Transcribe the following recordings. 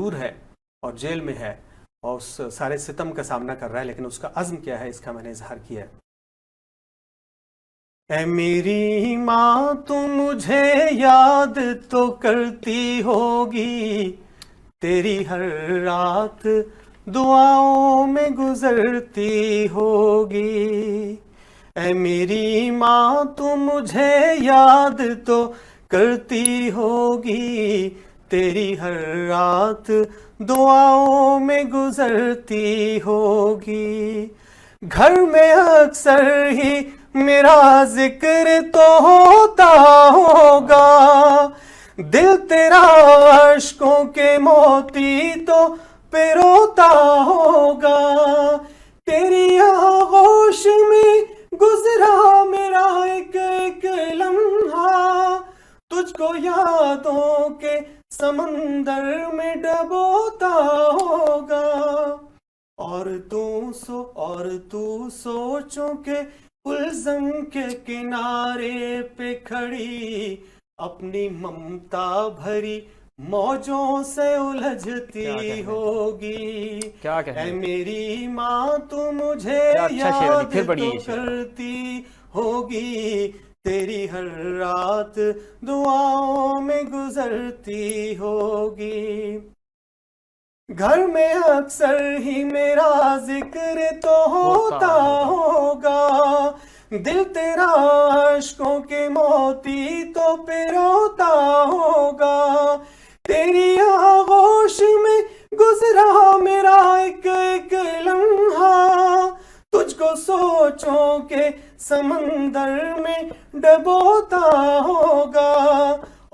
दूर है और जेल में है और उस सारे सितम का सामना कर रहा है, लेकिन उसका अज़्म क्या है इसका मैंने इजहार किया है। ऐ मेरी माँ तू मुझे याद तो करती होगी, तेरी हर रात दुआओं में गुजरती होगी। ऐ मेरी माँ तू मुझे याद तो करती होगी, तेरी हर रात दुआओं में गुजरती होगी। घर में अक्सर ही मेरा जिक्र तो होता होगा, दिल तेरा अश्कों के मोती तो पिरोता होगा। तेरी आगोश में गुजरा मेरा एक एक लम्हा, तुझको यादों के समंदर में डबोता होगा। और तू सोचों के उलझन के किनारे पे खड़ी, अपनी ममता भरी मौजों से उलझती होगी। क्या ऐ मेरी माँ तू मुझे अच्छा याद फिर तो करती होगी, तेरी हर रात दुआओं में गुजरती होगी। घर में अक्सर ही मेरा जिक्र तो होता होगा, दिल तेरा अश्कों के मोती तो पिरोता होगा। तेरी आगोश में गुजरा मेरा एक एक लम्हा, तुझको सोचों के समंदर में डबोता होगा।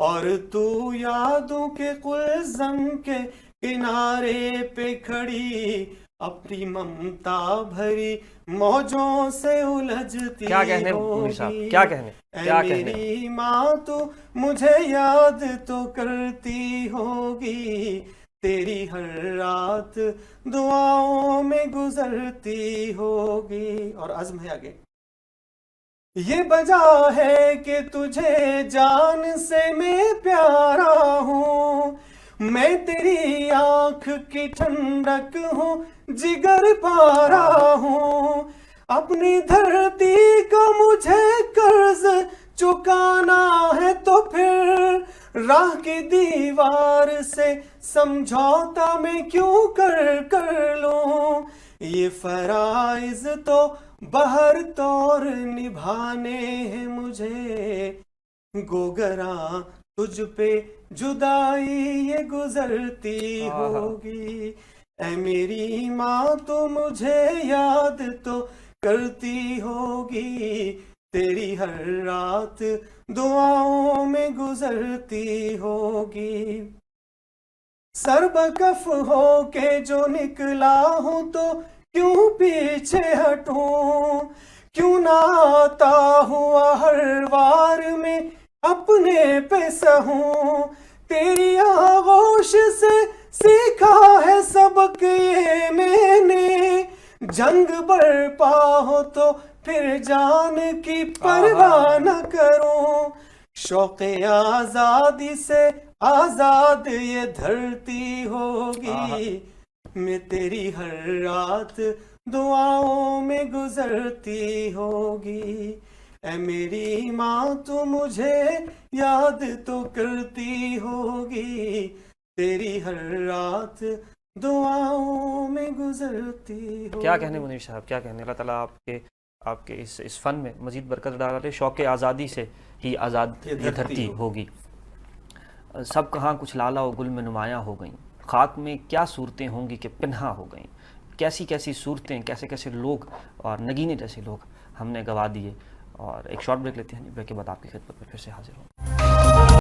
और तू यादों के कुलज़म के किनारे पे खड़ी, अपनी ममता भरी मौजों से उलझती क्या कहने होगी। क्या कहने मेरी माँ तू मुझे याद तो करती होगी, तेरी हर रात दुआओं में गुजरती होगी। और अज़्म है आगे, ये वजह है कि तुझे जान से मैं प्यारा हूँ, मैं तेरी आंख की ठंडक हूँ, जिगर पारा हूँ। अपनी धरती का मुझे कर्ज चुकाना है तो फिर राह की दीवार से समझौता मैं क्यों कर लूं। ये फराइज तो बहर तौर निभाने हैं मुझे, गोगरा तुझ पे जुदाई ये गुजरती होगी। ऐ मेरी माँ तो मुझे याद तो करती होगी, तेरी हर रात दुआओं में गुजरती होगी। सरबकफ हो के जो निकला हूं तो क्यों पीछे हटूं, क्यों ना आता हुआ हर वार में अपने पे सहूं। तेरी आगोश से सीखा है सबक ये मैंने, जंग बरपा हो तो फिर जान की परवाह न करूं। शौक़े आजादी से आजाद ये धरती होगी, मैं तेरी हर रात दुआओं में गुजरती होगी। ऐ मेरी माँ तू मुझे याद तो करती होगी, तेरी हर रात दुआओं में गुजरती होगी। क्या कहने मुनीर साहब, क्या कहने। अल्लाह ताला आपके इस फ़न में मज़ीद बरकत डाले। शौक़ आज़ादी से ही आज़ाद ये धरती होगी। सब कहाँ कुछ लाला और गुल में नुमायाँ हो गईं, खाक में क्या सूरतें होंगी कि पिन्हा हो गईं। कैसी कैसी सूरतें, कैसे कैसे लोग और नगीने जैसे लोग हमने गवा दिए। और एक शॉर्ट ब्रेक लेते हैं, ब्रेक के बाद आपकी खिदमत पर फिर से हाजिर हों।